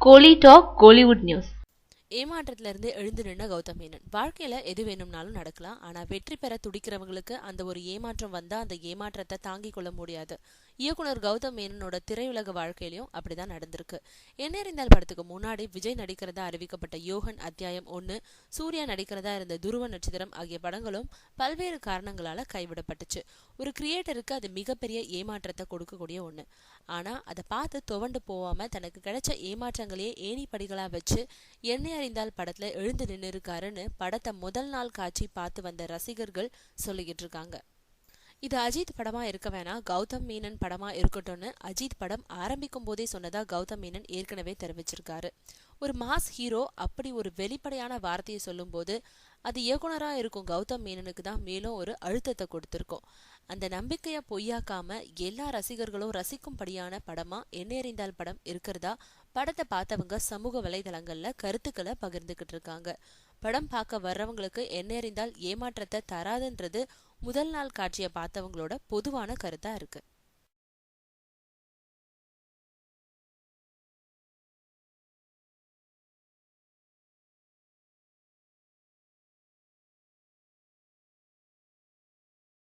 கோலி talk Kollywood news. ஏமாற்றத்துல இருந்து எழுந்து நின்ன கௌதம் மேனன். வாழ்க்கையில எது வேணும்னாலும் நடக்கலாம். ஆனா வெற்றி பெற துடிக்கிறவங்களுக்கு அந்த ஒரு ஏமாற்றம் வந்தா அந்த ஏமாற்றத்தை தாங்கிக் கொள்ள முடியாது. இயக்குனர் கௌதம் மேனனோட திரையுலக வாழ்க்கையிலும் அப்படிதான் நடந்திருக்கு. எண்ணெறிந்தால் படத்துக்கு முன்னாடி விஜய் நடிக்கிறதா அறிவிக்கப்பட்ட யோகன் அத்தியாயம் 1, சூர்யா நடிக்கிறதா இருந்த துருவ நட்சத்திரம் ஆகிய படங்களும் பல்வேறு காரணங்களால கைவிடப்பட்டுச்சு. ஒரு கிரியேட்டருக்கு அது மிகப்பெரிய ஏமாற்றத்தை கொடுக்கக்கூடிய ஒண்ணு. ஆனா அதை பார்த்து துவண்டு போகாம தனக்கு கிடைச்ச ஏமாற்றங்களையே ஏணி படிகளா வச்சு எண்ணெய் அறிந்தால் படத்துல எழுந்து நின்று இருக்காருன்னு படத்தை முதல் நாள் காட்சி பார்த்து வந்த ரசிகர்கள் சொல்லிக்கிட்டு இருக்காங்க. இது அஜித் படமா இருக்க வேணாம், கௌதம் மேனன் படமா இருக்கட்டும்னு அஜித் படம் ஆரம்பிக்கும் போதே சொன்னதா கௌதம் மேனன் ஏற்கனவே தெரிவிச்சிருக்காரு. ஒரு மாஸ் ஹீரோ அப்படி ஒரு வெளிப்படையான வார்த்தையை சொல்லும் போது அது இயக்குனரா இருக்கும் கௌதம் மேனனுக்கு தான் மேலும் ஒரு அழுத்தத்தை கொடுத்திருக்கோம். அந்த நம்பிக்கைய பொய்யாக்காம எல்லா ரசிகர்களும் ரசிக்கும்படியான படமா எண்ணெறிந்தால் படம் இருக்கிறதா படத்தை பார்த்தவங்க சமூக வலைதளங்கள்ல கருத்துக்களை பகிர்ந்துகிட்டு இருக்காங்க. படம் பார்க்க வர்றவங்களுக்கு எண்ணெறிந்தால் ஏமாற்றத்தை தராதுன்றது முதல் நாள் காட்சியை பார்த்தவங்களோட பொதுவான கருத்தா இருக்கு.